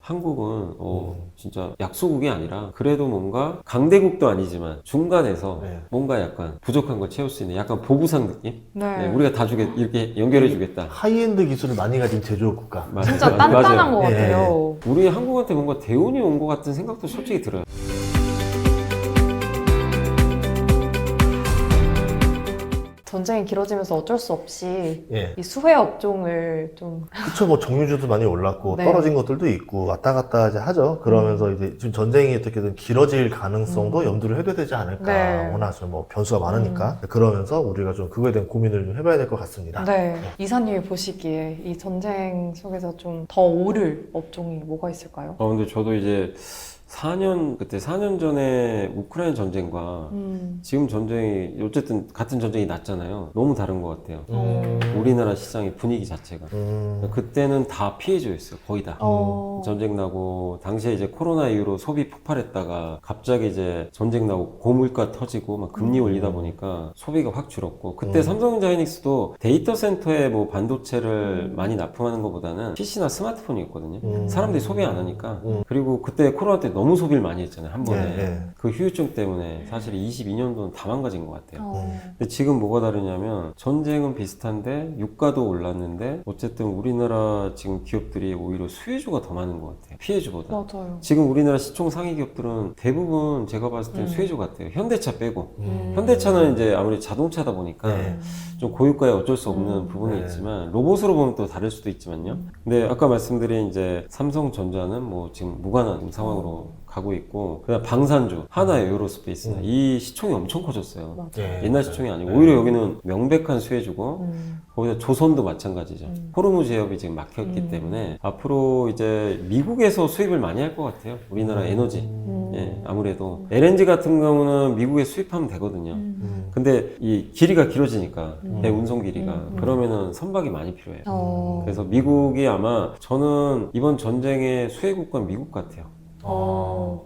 한국은 진짜 약소국이 아니라 그래도 뭔가 강대국도 아니지만 중간에서 네. 뭔가 약간 부족한 걸 채울 수 있는 약간 보부상 느낌? 네. 네, 우리가 다 주게 이렇게 연결해 주겠다. 하이엔드 기술을 많이 가진 제조업 국가. 진짜 맞아요. 단단한 것 예. 같아요. 우리 한국한테 뭔가 대운이 온 것 같은 생각도 솔직히 들어요. 전쟁이 길어지면서 어쩔 수 없이 예. 이 수혜 업종을 좀 그쵸, 뭐 정유주도 많이 올랐고 네. 떨어진 것들도 있고 왔다 갔다 이제 하죠. 그러면서 이제 지금 전쟁이 어떻게든 길어질 가능성도 염두를 해둬야 되지 않을까. 네. 워낙 좀 뭐 변수가 많으니까. 그러면서 우리가 좀 그거에 대한 고민을 좀 해봐야 될 것 같습니다. 네. 이사님이 보시기에 이 전쟁 속에서 좀 더 오를 업종이 뭐가 있을까요? 근데 저도 이제 그때 4년 전에 우크라이나 전쟁과 지금 전쟁이, 어쨌든 같은 전쟁이 났잖아요. 너무 다른 것 같아요. 우리나라 시장의 분위기 자체가. 그때는 다 피해자였어요. 거의 다. 전쟁 나고, 당시에 이제 코로나 이후로 소비 폭발했다가, 갑자기 이제 전쟁 나고 고물가 터지고, 막 금리 올리다 보니까 소비가 확 줄었고, 그때 삼성전자 하이닉스도 데이터 센터에 뭐 반도체를 많이 납품하는 것보다는 PC나 스마트폰이었거든요. 사람들이 소비 안 하니까. 그리고 그때 코로나 때 너무 소비를 많이 했잖아요, 한 번에. 네. 그 휴유증 때문에 사실 22년도는 다 망가진 것 같아요. 어. 근데 지금 뭐가 다르냐면 전쟁은 비슷한데 유가도 올랐는데 어쨌든 우리나라 지금 기업들이 오히려 수혜주가 더 많은 것 같아요. 피해주보다. 맞아요. 지금 우리나라 시총 상위 기업들은 대부분 제가 봤을 때는 수혜주 같아요. 현대차 빼고. 음. 현대차는 이제 아무리 자동차다 보니까 네. 좀 고유가에 어쩔 수 없는 부분이 네. 있지만 로봇으로 보면 또 다를 수도 있지만요. 근데 아까 말씀드린 이제 삼성전자는 뭐 지금 무관한 상황으로 가고 있고, 그다음 방산주, 하나 에어로스페이스나 이 시총이 엄청 커졌어요. 맞아요. 네. 옛날 시총이 아니고 네. 오히려 여기는 명백한 수혜주고 음. 거기다 조선도 마찬가지죠. 호르무즈 해협이 지금 막혔기 때문에 앞으로 이제 미국에서 수입을 많이 할 것 같아요. 우리나라 에너지. 예, 아무래도 LNG 같은 경우는 미국에 수입하면 되거든요. 근데 이 길이가 길어지니까 배 운송 길이가 그러면은 선박이 많이 필요해요. 그래서 미국이 아마 저는 이번 전쟁의 수혜 국가는 미국 같아요.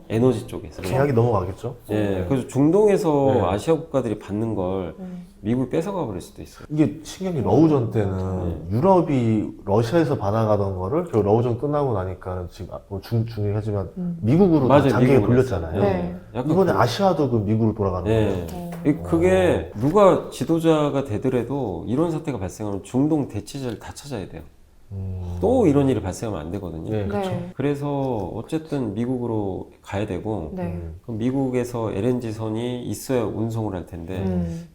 에너지 쪽에서. 계약이 넘어가겠죠? 예, 그래서 중동에서 네. 아시아 국가들이 받는 걸 미국이 뺏어가 버릴 수도 있어요. 이게 신기한 게 러우전 때는 유럽이 러시아에서 받아가던 거를 결국 러우전 끝나고 나니까 지금 뭐 중요하지만 미국으로 다 맞아요, 장기가 미국으로 돌렸잖아요. 네. 약간 이번에 그- 아시아도 그 미국으로 돌아가는 예. 거예요. 그게 누가 지도자가 되더라도 이런 사태가 발생하면 중동 대체제를 다 찾아야 돼요. 또 이런 일이 발생하면 안 되거든요. 네, 그렇죠. 네. 그래서 어쨌든 미국으로 가야 되고 네. 그럼 미국에서 LNG선이 있어야 운송을 할 텐데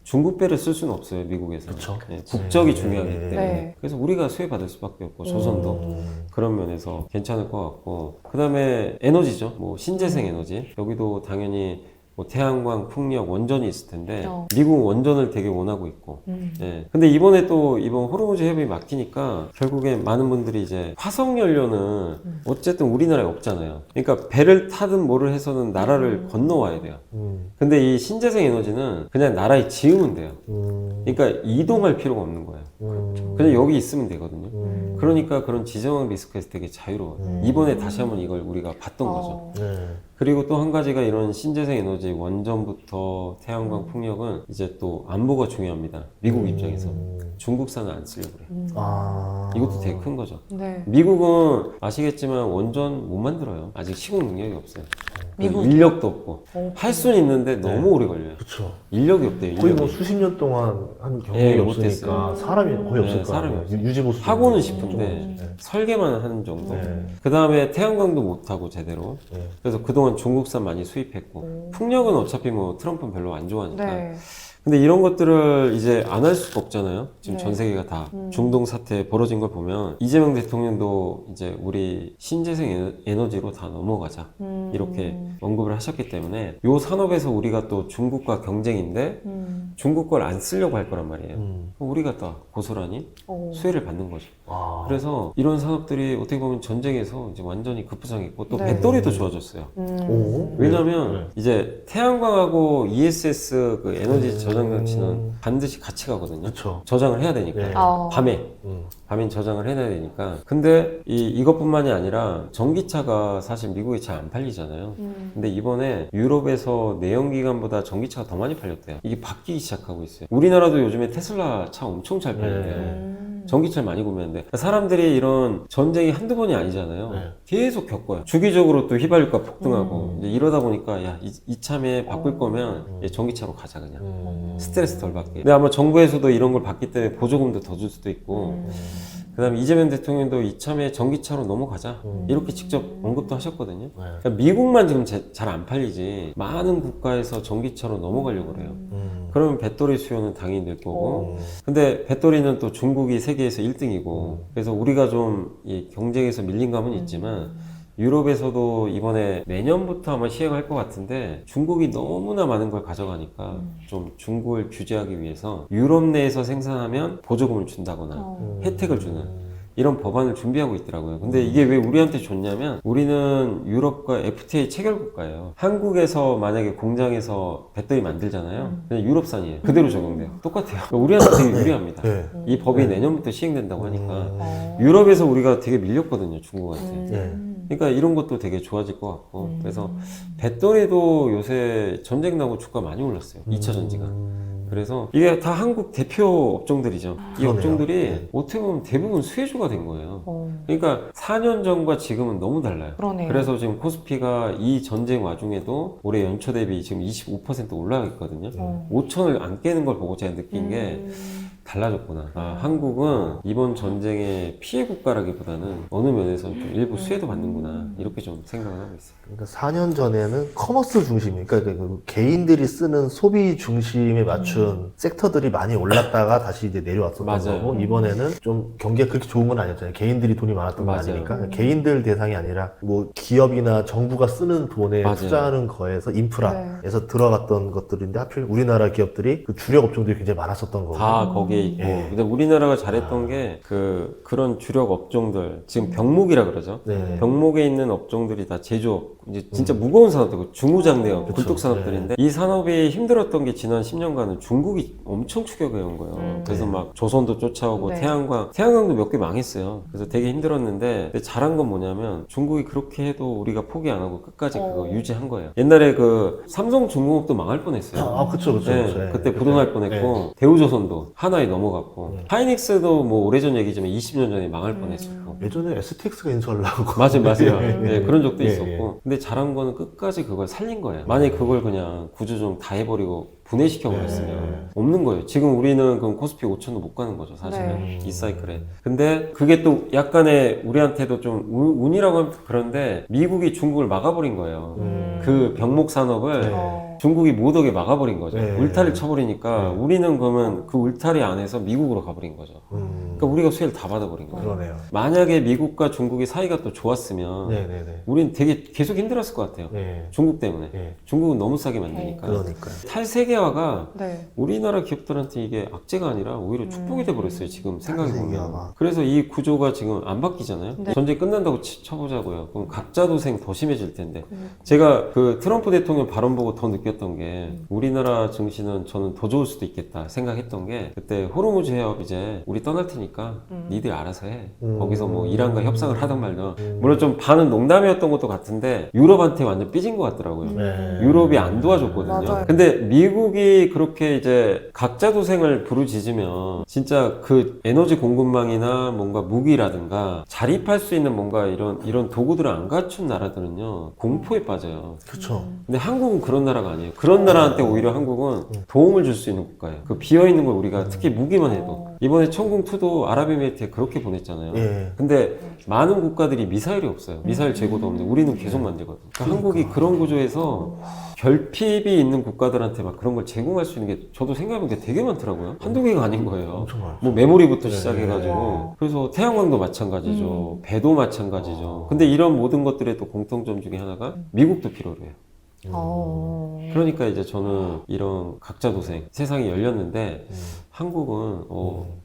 중국 배를 쓸 수는 없어요, 미국에서. 그쵸. 예, 국적이 네. 중요하기 네. 때문에. 네. 그래서 우리가 수혜받을 수밖에 없고 조선도 그런 면에서 괜찮을 것 같고, 그 다음에 에너지죠. 뭐 신재생 에너지. 여기도 당연히 뭐 태양광, 풍력, 원전이 있을 텐데 미국 원전을 되게 원하고 있고. 예. 근데 이번에 또 이번 호르무즈 해협이 막히니까 결국에 많은 분들이 이제 화석 연료는 어쨌든 우리나라에 없잖아요. 그러니까 배를 타든 뭐를 해서는 나라를 건너와야 돼요. 근데 이 신재생 에너지는 그냥 나라에 지으면 돼요. 그러니까 이동할 필요가 없는 거예요. 그냥 여기 있으면 되거든요. 그러니까 그런 지정학 리스크에서 되게 자유로워요. 이번에 다시 한번 이걸 우리가 봤던 거죠. 네. 그리고 또 한 가지가 이런 신재생 에너지 원전부터 태양광 풍력은 이제 또 안보가 중요합니다. 미국 입장에서. 중국산은 안 쓰려고 그래요. 아. 이것도 되게 큰 거죠. 네. 미국은 아시겠지만 원전 못 만들어요. 아직 시공 능력이 없어요. 미국? 인력도 없고. 할 수는 있는데 너무 오래 걸려요. 그쵸. 인력이 없대요. 거의 뭐 인력이. 수십 년 동안 한 경력이 예, 없으니까 못했어요. 사람이 거의 없을 네, 거예요. 사람이 없어요. 유지보수 하고는 좀 싶은데 네. 설계만 하는 정도. 네. 그 다음에 태양광도 못하고 제대로. 네. 그래서 그동안 중국산 많이 수입했고 풍력은 어차피 뭐 트럼프는 별로 안 좋아하니까. 네. 근데 이런 것들을 이제 안 할 수가 없잖아요. 지금 네. 전 세계가 다 중동 사태 벌어진 걸 보면 이재명 대통령도 이제 우리 신재생 에너지로 다 넘어가자 이렇게 언급을 하셨기 때문에 요 산업에서 우리가 또 중국과 경쟁인데 중국 걸 안 쓰려고 할 거란 말이에요. 그럼 우리가 다 고스란히 수혜를 받는 거죠. 아. 그래서 이런 산업들이 어떻게 보면 전쟁에서 이제 완전히 급부상했고 또 네. 배터리도 좋아졌어요. 오. 왜냐면 이제 태양광하고 ESS 그 에너지 저장 장치는 반드시 같이 가거든요. 그쵸. 저장을 해야 되니까. 네. 밤에. 밤엔 저장을 해놔야 되니까. 근데 이것뿐만이 아니라 전기차가 사실 미국에 잘 안 팔리잖아요. 근데 이번에 유럽에서 내연기관보다 전기차가 더 많이 팔렸대요. 이게 바뀌기 시작하고 있어요. 우리나라도 요즘에 테슬라 차 엄청 잘 팔린대요. 전기차를 많이 구매하는데 사람들이 이런 전쟁이 한두 번이 아니잖아요. 네. 계속 겪어요. 주기적으로 또 휘발유가 폭등하고 이제 이러다 보니까 야 이참에 바꿀 거면 얘 전기차로 가자 그냥. 스트레스 덜 받게. 근데 아마 정부에서도 이런 걸 받기 때문에 보조금도 더 줄 수도 있고 그다음에 이재명 대통령도 이참에 전기차로 넘어가자 이렇게 직접 언급도 하셨거든요. 그러니까 미국만 지금 잘 안 팔리지 많은 국가에서 전기차로 넘어가려고 그래요. 그러면 배터리 수요는 당연히 늘 거고 근데 배터리는 또 중국이 세계에서 1등이고 그래서 우리가 좀 이 경쟁에서 밀린 감은 있지만 유럽에서도 이번에 내년부터 아마 시행할 것 같은데 중국이 너무나 많은 걸 가져가니까 좀 중국을 규제하기 위해서 유럽 내에서 생산하면 보조금을 준다거나 혜택을 주는 이런 법안을 준비하고 있더라고요. 근데 이게 왜 우리한테 좋냐면 우리는 유럽과 FTA 체결 국가예요. 한국에서 만약에 공장에서 배터리 만들잖아요. 그냥 유럽산이에요. 그대로 적용돼요. 똑같아요. 그러니까 우리한테 되게 유리합니다. 네. 이 법이 내년부터 시행된다고 하니까 유럽에서 우리가 되게 밀렸거든요. 중국한테. 네. 그러니까 이런 것도 되게 좋아질 것 같고 그래서 배터리도 요새 전쟁 나고 주가 많이 올랐어요. 2차 전지가. 그래서 이게 다 한국 대표 업종들이죠. 이 그러네요. 업종들이 네. 어떻게 보면 대부분 수혜주가 된 거예요. 그러니까 4년 전과 지금은 너무 달라요. 그러네요. 그래서 지금 코스피가 이 전쟁 와중에도 올해 연초 대비 지금 25% 올라가 있거든요. 5천을 안 깨는 걸 보고 제가 느낀 게 달라졌구나. 아, 한국은 이번 전쟁의 피해 국가라기보다는 어느 면에서 좀 일부 수혜도 받는구나. 이렇게 좀 생각을 하고 있어요. 그러니까 4년 전에는 커머스 중심, 그러니까 그 개인들이 쓰는 소비 중심에 맞춘 섹터들이 많이 올랐다가 다시 이제 내려왔었던 맞아요. 거고 이번에는 좀 경기가 그렇게 좋은 건 아니었잖아요. 개인들이 돈이 많았던 건 맞아요. 아니니까 개인들 대상이 아니라 뭐 기업이나 정부가 쓰는 돈에 맞아요. 투자하는 거에서 인프라에서 들어갔던 것들인데 하필 우리나라 기업들이 그 주력 업종들이 굉장히 많았었던 거고 다 거기에 있고. 예. 근데 우리나라가 잘했던 게 그런 주력 업종들, 지금 병목이라 그러죠. 네. 병목에 있는 업종들이 다 제조업, 이제 진짜 무거운 산업들이고 중후장대업, 그쵸. 굴뚝 산업들인데 이 산업이 힘들었던 게 지난 10년간은 중국이 엄청 추격해 온 거예요. 그래서 막 조선도 쫓아오고 네. 태양광도 몇 개 망했어요. 그래서 되게 힘들었는데 근데 잘한 건 뭐냐면 중국이 그렇게 해도 우리가 포기 안 하고 끝까지 그거 유지한 거예요. 옛날에 그 삼성중공업도 망할 뻔했어요. 아, 그쵸, 그쵸. 네, 그쵸. 예. 그때 부도날 뻔했고 대우조선도 하나에 넘어갔고 하이닉스도 뭐 오래전 얘기지만 20년 전에 망할 뻔했었고 예전에 STX가 인수하려고 맞아요. 예, 네, 그런 적도 예, 있었고 예. 근데 잘한 거는 끝까지 그걸 살린 거예요. 만약에 그걸 그냥 구조조정 다 해버리고 분해시켜 버렸으면 없는 거예요. 지금 우리는 그럼 코스피 5천도 못 가는 거죠, 사실은. 네. 이 사이클에. 근데 그게 또 약간의 우리한테도 좀 운이라고 하면 그런데 미국이 중국을 막아버린 거예요. 그 병목 산업을 네. 중국이 못 오게 막아버린 거죠. 네. 울타리를 쳐버리니까 우리는 그러면 그 울타리 안에서 미국으로 가버린 거죠. 그러니까 우리가 수혜를 다 받아버린 거예요. 그러네요. 만약에 미국과 중국의 사이가 또 좋았으면 네네네. 우리는 되게 계속 힘들었을 것 같아요. 네. 중국 때문에. 네. 중국은 너무 싸게 만드니까. 그러니까. 탈세계화가 네. 우리나라 기업들한테 이게 악재가 아니라 오히려 축복이 돼버렸어요. 지금 생각해 보면. 탈세계화가. 그래서 이 구조가 지금 안 바뀌잖아요. 네. 전쟁 끝난다고 쳐보자고요. 그럼 각자 도생 더 심해질 텐데. 제가 그 트럼프 대통령 발언 보고 더 느꼈던 게 우리나라 증시는 저는 더 좋을 수도 있겠다 생각했던 게 그때 호르무즈 해협 이제 우리 떠날 테니까 니들 알아서 해. 거기서 뭐 이란과 협상을 하든 말든. 물론 좀 반은 농담이었던 것도 같은데 유럽한테 완전 삐진 것 같더라고요. 네. 유럽이 안 도와줬거든요. 맞아요. 근데 미국이 그렇게 이제 각자 도생을 부르짖으면 진짜 그 에너지 공급망이나 뭔가 무기라든가 자립할 수 있는 뭔가 이런 도구들을 안 갖춘 나라들은요 공포에 빠져요. 그렇죠. 근데 한국은 그런 나라가 아니에요. 그런 나라한테 오히려 한국은 도움을 줄 수 있는 국가예요. 그 비어있는 걸 우리가 특히 무기만 해도 이번에 천궁2도 아랍에미리트에 그렇게 보냈잖아요. 예. 근데 많은 국가들이 미사일이 없어요. 미사일 재고도 없는데 우리는 계속 만들거든요. 그러니까 한국이 그런 구조에서 결핍이 있는 국가들한테 막 그런 걸 제공할 수 있는 게 저도 생각해보니까 되게 많더라고요. 한두 개가 아닌 거예요. 엄청 많죠. 뭐 메모리부터 시작해가지고 그래서 태양광도 마찬가지죠. 배도 마찬가지죠. 근데 이런 모든 것들의 또 공통점 중에 하나가 미국도 필요로 해요. 그러니까 이제 저는 이런 각자 도생 세상이 열렸는데 한국은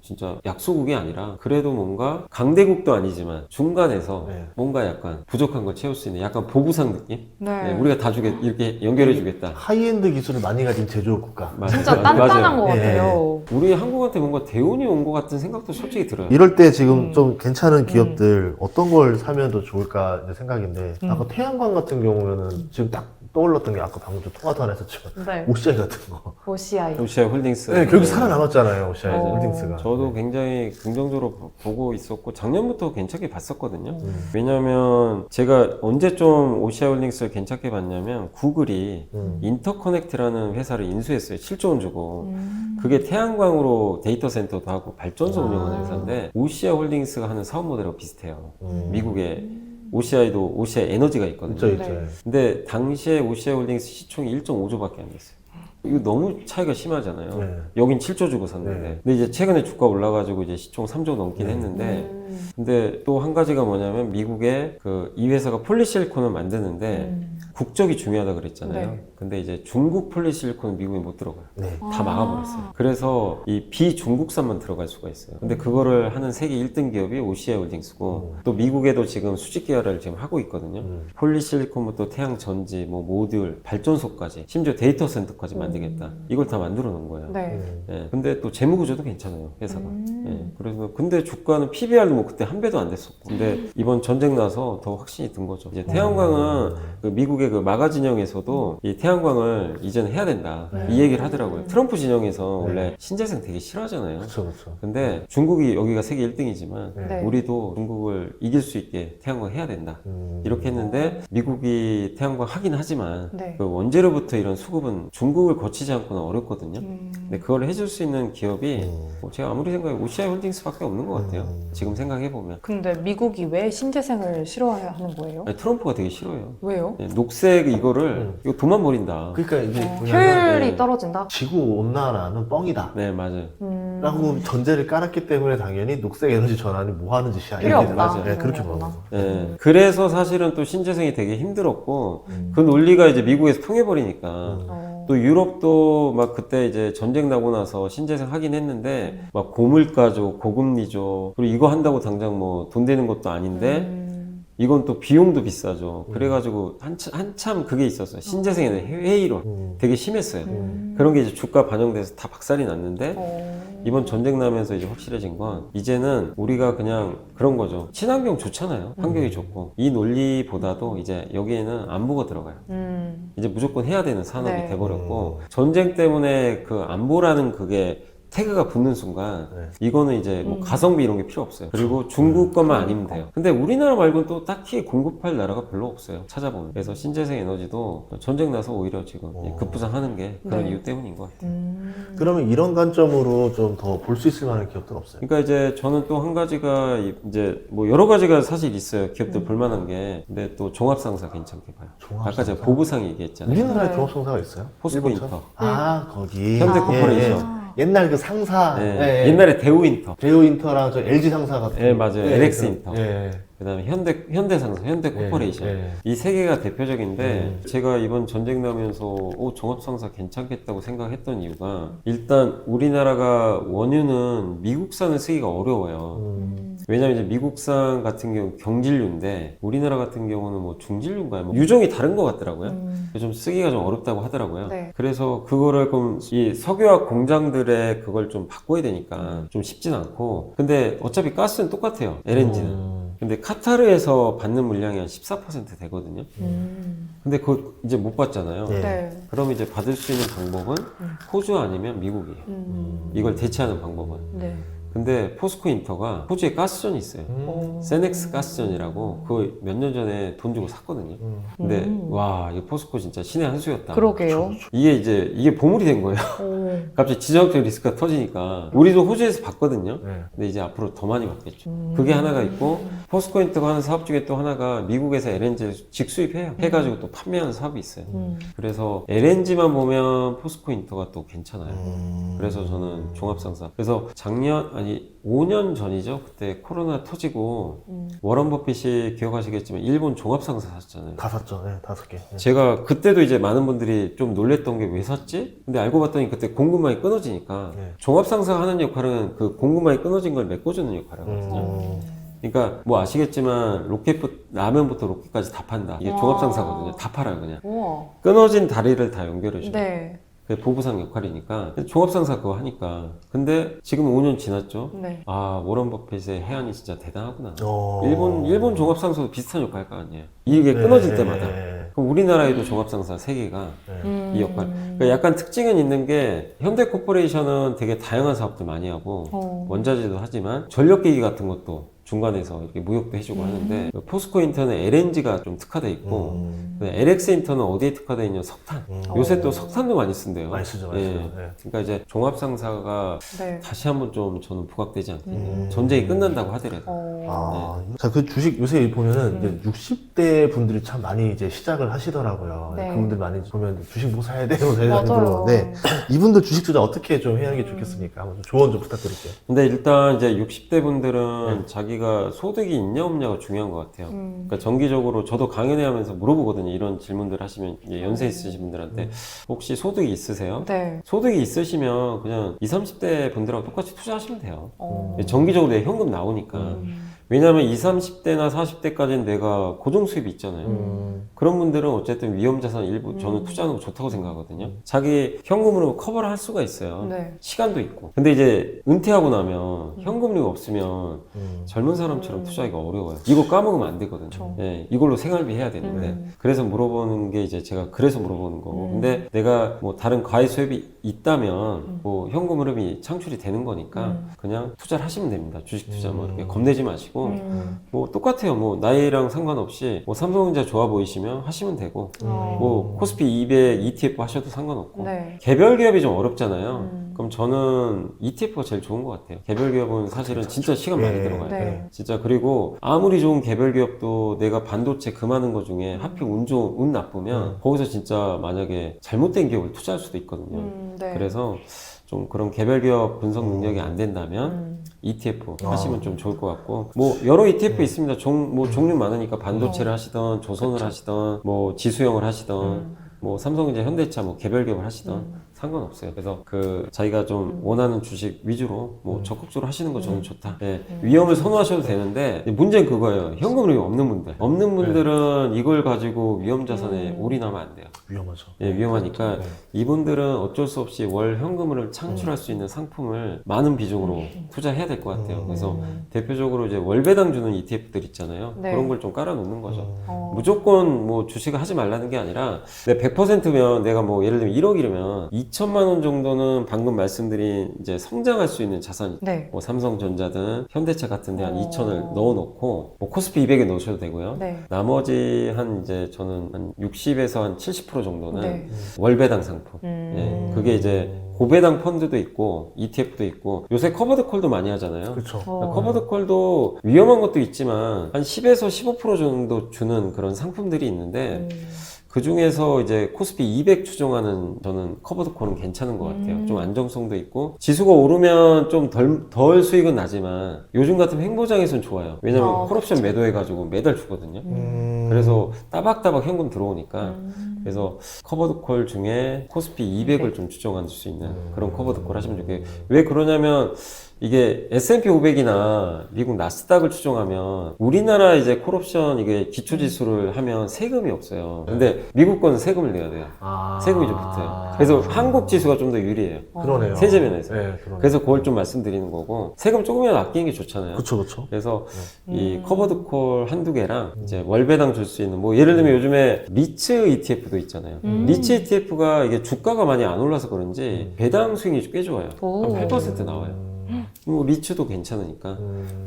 진짜 약소국이 아니라 그래도 뭔가 강대국도 아니지만 중간에서 네. 뭔가 약간 부족한 걸 채울 수 있는 약간 보부상 느낌? 네. 네, 우리가 다 이렇게 연결해 주겠다. 하이엔드 기술을 많이 가진 제조업 국가. 진짜 맞아요. 단단한 것 예. 같아요. 우리 한국한테 뭔가 대운이 온 것 같은 생각도 솔직히 들어요. 이럴 때 지금 좀 괜찮은 기업들 어떤 걸 사면 더 좋을까 이제 생각인데 아까 태양광 같은 경우에는 지금 딱 떠올랐던 게 아까 방금 좀 통화도 안 했었지만 네. OCI 같은 거. OCI. 오시아 홀딩스. 네, 결국 살아남았잖아요. 있잖아요, 오시아 어. 홀딩스가. 저도 네. 굉장히 긍정적으로 보고 있었고 작년부터 괜찮게 봤었거든요. 왜냐하면 제가 언제 좀 오시아홀딩스를 괜찮게 봤냐면 구글이 인터커넥트라는 회사를 인수했어요. 7조 원 주고. 그게 태양광으로 데이터 센터도 하고 발전소 운영하는 회사인데 오시아홀딩스가 하는 사업 모델하고 비슷해요. 미국의 오시아에도 오시아 에너지가 있거든요. 있죠. 네. 근데 당시에 오시아홀딩스 시총이 1.5조밖에 안 됐어요. 이거 너무 차이가 심하잖아요. 네. 여긴 7조 주고 샀는데. 네. 근데 이제 최근에 주가 올라가지고 이제 시총 3조 넘긴 했는데. 근데 또 한 가지가 뭐냐면 미국의 이 회사가 폴리실리콘을 만드는데 국적이 중요하다 그랬잖아요. 네. 근데 이제 중국 폴리실리콘은 미국에 못 들어가요. 네. 다 막아버렸어요. 그래서 이 비중국산만 들어갈 수가 있어요. 근데 그거를 하는 세계 1등 기업이 오시아 홀딩스고 또 미국에도 지금 수직 계열을 지금 하고 있거든요. 폴리실리콘부터 태양 전지, 뭐 모듈, 발전소까지 심지어 데이터 센터까지 만들겠다. 이걸 다 만들어 놓은 거예요. 네. 예, 근데 또 재무 구조도 괜찮아요, 회사가. 예, 그래서 근데 주가는 PBR도 뭐 그때 한 배도 안 됐었고. 근데 이번 전쟁 나서 더 확신이 든 거죠. 이제 태양광은 그 미국의 그 마가 진영에서도 이 태양광을 이제는 해야 된다. 이 얘기를 하더라고요. 트럼프 진영에서 원래 신재생 되게 싫어하잖아요. 그렇죠, 그렇죠. 근데 중국이 여기가 세계 1등이지만 네. 우리도 중국을 이길 수 있게 태양광 해야 된다. 이렇게 했는데 미국이 태양광 하긴 하지만 네. 그 원재료부터 이런 수급은 중국을 거치지 않고는 어렵거든요. 근데 그걸 해줄 수 있는 기업이 뭐 제가 아무리 생각해 오시아 홀딩스밖에 없는 것 같아요. 지금 생각해보면. 근데 미국이 왜 신재생을 싫어하는 거예요? 아니, 트럼프가 되게 싫어요. 왜요? 예, 녹색 이거를 이거 돈만 버린다. 그러니까 이게 뭐냐면 효율이 네. 떨어진다? 지구 온난화는 뻥이다. 네, 맞아요. 라고 전제를 깔았기 때문에 당연히 녹색 에너지 전환이 뭐 하는 짓이야. 필요 이렇게 없다. 맞아요. 네, 그렇게 그런 보는 거구나. 거죠. 예, 그래서 사실은 또 신재생이 되게 힘들었고 그 논리가 이제 미국에서 통해버리니까 또 유럽도 막 그때 이제 전쟁 나고 나서 신재생 하긴 했는데 막 고물가죠, 고금리죠. 그리고 이거 한다고 당장 뭐 돈 되는 것도 아닌데 이건 또 비용도 비싸죠. 그래가지고 한참 그게 있었어요. 신재생에는 회의론 되게 심했어요. 그런 게 이제 주가 반영돼서 다 박살이 났는데 이번 전쟁 나면서 이제 확실해진 건 이제는 우리가 그냥 그런 거죠. 친환경 좋잖아요. 환경이 좋고 이 논리보다도 이제 여기에는 안보가 들어가요. 이제 무조건 해야 되는 산업이 네. 돼버렸고 전쟁 때문에 그 안보라는 그게 태그가 붙는 순간 이거는 이제 뭐 가성비 이런 게 필요 없어요. 그리고 중국 것만 아니면 돼요. 근데 우리나라 말고는 또 딱히 공급할 나라가 별로 없어요. 찾아보면. 그래서 신재생 에너지도 전쟁 나서 오히려 지금 급부상하는 게 그런 네. 이유 때문인 것 같아요. 그러면 이런 관점으로 좀 더 볼 수 있을 만한 기업들은 없어요? 그러니까 이제 저는 또 한 가지가 이제 뭐 여러 가지가 사실 있어요. 기업들 볼만한 게. 근데 또 종합상사 괜찮게 봐요. 종합상사? 아까 제가 보부상 얘기했잖아요. 우리나라에 네. 종합상사가 있어요? 포스코 일본처럼? 인터. 아, 거기. 현대코퍼레이션. 옛날 그 상사. 네. 예, 예. 옛날에 대우인터. 대우인터랑 저 LG 상사 같은. 예, 맞아요. LX인터. 예. 그다음에 현대상사, 현대코퍼레이션 예, 예. 이 세 개가 대표적인데 제가 이번 전쟁 나면서 종합상사 괜찮겠다고 생각했던 이유가 일단 우리나라가 원유는 미국산을 쓰기가 어려워요. 왜냐면 이제 미국산 같은 경우 경질류인데 우리나라 같은 경우는 뭐 중질류인가요? 뭐 유종이 다른 것 같더라고요. 좀 쓰기가 좀 어렵다고 하더라고요. 네. 그래서 그거를 그럼 이 석유화학 공장들의 그걸 좀 바꿔야 되니까 좀 쉽진 않고 근데 어차피 가스는 똑같아요. LNG는. 근데 카타르에서 받는 물량이 한 14% 되거든요. 근데 그거 이제 못 받잖아요. 네. 네. 그럼 이제 받을 수 있는 방법은 호주 아니면 미국이에요. 이걸 대체하는 방법은. 네. 근데 포스코 인터가 호주에 가스전이 있어요. 세넥스 가스전이라고 그거 몇 년 전에 돈 주고 샀거든요. 근데 와, 이거 포스코 진짜 신의 한 수였다. 그러게요. 이게 보물이 된 거예요. 오. 갑자기 지정학적 리스크가 터지니까 우리도 호주에서 봤거든요. 네. 근데 이제 앞으로 더 많이 받겠죠. 그게 하나가 있고 포스코 인터가 하는 사업 중에 또 하나가 미국에서 LNG 직수입해요. 해가지고 또 판매하는 사업이 있어요. 그래서 LNG만 보면 포스코 인터가 또 괜찮아요. 그래서 저는 종합상사. 그래서 작년 아니 5년 전이죠. 그때 코로나 터지고 워런 버핏이 기억하시겠지만 일본 종합상사 샀잖아요. 다 샀죠. 네, 5개. 네. 제가 그때도 이제 많은 분들이 좀 놀랬던 게 왜 샀지? 근데 알고 봤더니 그때 공급망이 끊어지니까 네. 종합상사가 하는 역할은 그 공급망이 끊어진 걸 메꿔주는 역할을 하거든요. 그러니까 뭐 아시겠지만 라면부터 로켓까지 다 판다. 이게 와. 종합상사거든요. 다 팔아요 그냥. 우와. 끊어진 다리를 다 연결해줘요. 네. 그게 보부상 역할이니까 종합상사 그거 하니까. 근데 지금 5년 지났죠. 네. 아 워런 버핏의 해안이 진짜 대단하구나. 어. 일본 종합상사도 비슷한 역할 할 거 아니에요. 이게 끊어질 네, 때마다. 네. 그럼 우리나라에도 종합상사 3개가 이 역할. 그러니까 약간 특징은 있는 게 현대코퍼레이션은 되게 다양한 사업들 많이 하고 원자재도 하지만 전력기기 같은 것도 중간에서 이렇게 무역도 해주고 하는데 포스코 인터는 LNG가 좀 특화돼 있고 LX 인터는 어디에 특화돼 있냐 석탄. 요새 또 석탄도 많이 쓴대요. 많이 쓰죠. 예. 그러니까 이제 종합상사가 네. 다시 한번 좀 저는 부각되지 않겠냐. 전쟁이 끝난다고 하더라도. 자, 그 주식 요새 보면은 이제 60대 분들이 참 많이 이제 시작을 하시더라고요. 네. 그분들 많이 보면 주식 뭐 사야 돼, 뭐 사야 돼 맞아요. 그러는데 이분들 주식 투자 어떻게 좀 해야 하는 게 좋겠습니까? 한번 좀 조언 좀 부탁드릴게요. 근데 일단 이제 60대 분들은 자기가 소득이 있냐 없냐가 중요한 것 같아요. 그러니까 정기적으로 저도 강연회 하면서 물어보거든요. 이런 질문들 하시면 이제 연세 있으신 분들한테 혹시 소득이 있으세요? 네. 소득이 있으시면 그냥 20, 30대 분들하고 똑같이 투자하시면 돼요. 어. 정기적으로 내 현금 나오니까. 왜냐하면 20, 30대나 40대까지는 내가 고정 수입이 있잖아요. 그런 분들은 어쨌든 위험자산 일부 저는 투자하는 거 좋다고 생각하거든요. 자기 현금으로 커버를 할 수가 있어요. 네. 시간도 있고. 근데 이제 은퇴하고 나면 현금류가 없으면 젊은 사람처럼 투자하기가 어려워요. 이거 까먹으면 안 되거든요. 그렇죠. 예, 이걸로 생활비 해야 되는데. 그래서 물어보는 게 이제 제가 그래서 물어보는 거고. 근데 내가 뭐 다른 과외 수입이 있다면 뭐 현금 흐름이 창출이 되는 거니까 그냥 투자를 하시면 됩니다. 주식 투자 뭐 이렇게 겁내지 마시고. 뭐 똑같아요. 뭐 나이랑 상관없이 뭐 삼성전자 좋아 보이시면 하시면 되고 뭐 코스피 200 ETF 하셔도 상관없고 네. 개별 기업이 좀 어렵잖아요. 그럼 저는 ETF가 제일 좋은 것 같아요. 개별 기업은 사실은 진짜 시간 많이 들어가요. 네. 진짜 그리고 아무리 좋은 개별 기업도 내가 반도체 금하는 것 중에 하필 운 나쁘면 거기서 진짜 만약에 잘못된 기업을 투자할 수도 있거든요. 네. 그래서 좀 그런 개별 기업 분석 능력이 안 된다면 ETF 하시면 좀 좋을 것 같고 뭐 여러 ETF 있습니다. 종류 많으니까 반도체를 하시던 조선을 하시던 뭐 지수형을 하시던 뭐 삼성전자 현대차 뭐 개별 기업을 하시던 상관없어요. 그래서 그 자기가 좀 원하는 주식 위주로 뭐 적극적으로 하시는 거 저는 좋다. 예, 위험을 선호하셔도 되는데 문제는 그거예요. 현금흐름이 없는 분들은 이걸 가지고 위험 자산에 올인하면 안 돼요. 위험하죠. 예, 위험하니까 네. 이분들은 어쩔 수 없이 월 현금을 창출할 수 있는 상품을 많은 비중으로 투자해야 될 것 같아요. 그래서 대표적으로 이제 월배당 주는 ETF들 있잖아요. 네. 그런 걸 좀 깔아놓는 거죠. 무조건 뭐 주식을 하지 말라는 게 아니라 내 100%면 내가 뭐 예를 들면 1억이라면 2천만 원 정도는 방금 말씀드린 이제 성장할 수 있는 자산이 네. 뭐 삼성전자든 현대차 같은 데 한 2천을 넣어놓고 뭐 코스피 200에 넣으셔도 되고요. 네. 나머지 한 이제 저는 한 60에서 한 70% 정도는 네. 월배당 상품. 예, 그게 이제 고배당 펀드도 있고 ETF도 있고 요새 커버드 콜도 많이 하잖아요. 그렇죠. 커버드 콜도 위험한 것도 있지만 한 10에서 15% 정도 주는 그런 상품들이 있는데 그 중에서 이제 코스피 200 추종하는 저는 커버드 콜은 괜찮은 것 같아요. 좀 안정성도 있고 지수가 오르면 좀 덜 수익은 나지만 요즘 같은 행보장에서는 좋아요. 왜냐면 콜옵션 매도해가지고 매달 주거든요. 그래서 따박따박 현금 들어오니까 그래서 커버드 콜 중에 코스피 200을 좀 추정할 수 있는 그런 커버드 콜 하시면 좋겠어요. 왜 그러냐면 이게 S&P 500이나 미국 나스닥을 추종하면 우리나라 이제 콜옵션 이게 기초지수를 하면 세금이 없어요. 근데 미국 거는 세금을 내야 돼요. 세금이 좀 붙어요. 그래서 한국 지수가 좀 더 유리해요. 그러네요. 세제 면에서. 네, 그러네요. 그래서 그걸 좀 말씀드리는 거고 세금 조금이라도 아끼는 게 좋잖아요. 그렇죠, 그렇죠. 그래서 이 커버드 콜 한두 개랑 이제 월배당 줄 수 있는 뭐 예를 들면 요즘에 리츠 ETF도 있잖아요. 리츠 ETF가 이게 주가가 많이 안 올라서 그런지 배당 수익이 꽤 좋아요. 한 8% 나와요. 뭐 리츠도 괜찮으니까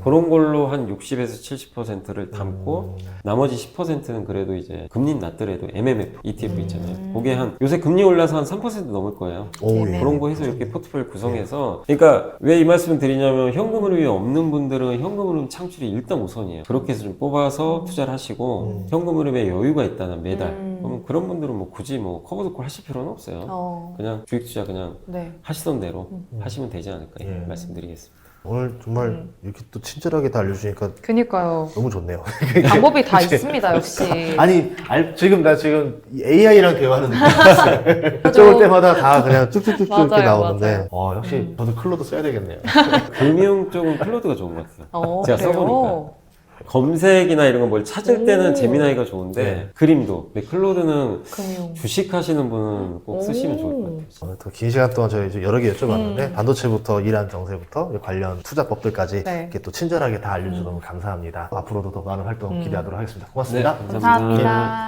그런 걸로 한 60에서 70%를 담고 나머지 10%는 그래도 이제 금리 낮더라도 MMF ETF 있잖아요. 거기에 한 요새 금리 올라서 한 3% 넘을 거예요. 오, 예. 그런 거 해서 이렇게 포트폴리오 구성해서 그러니까 왜 이 말씀을 드리냐면 현금 흐름이 없는 분들은 현금 흐름 창출이 일단 우선이에요. 그렇게 해서 좀 뽑아서 투자를 하시고 현금 흐름에 여유가 있다는 매달 그러면 그런 분들은 뭐 굳이 뭐 커버드 콜 하실 필요는 없어요. 그냥 주식 투자 그냥 네. 하시던 대로 하시면 되지 않을까 예. 말씀드리겠습니다. 오늘 정말 이렇게 또 친절하게 다 알려주니까 그니까요. 너무 좋네요. 방법이 다 있습니다, 역시. 아니, 지금 AI랑 대화하는 느낌이었어요. 여쭤볼 때마다 다 그냥 쭉쭉쭉쭉 이렇게 맞아요, 나오는데, 역시 저도 클로드 써야 되겠네요. 금융 쪽은 클로드가 좋은 것 같아요. 제가 그래요? 써보니까. 검색이나 이런 거 뭘 찾을 때는 오. 제미나이가 좋은데 네. 그림도. 근데 클로드는 금융. 주식 하시는 분은 꼭 쓰시면 좋을 것 같아요. 오늘 더 긴 시간 동안 저희 여러 개 여쭤봤는데, 반도체부터 이란 정세부터 관련 투자법들까지 네. 이렇게 또 친절하게 다 알려주셔서 너무 감사합니다. 앞으로도 더 많은 활동 기대하도록 하겠습니다. 고맙습니다. 네, 감사합니다.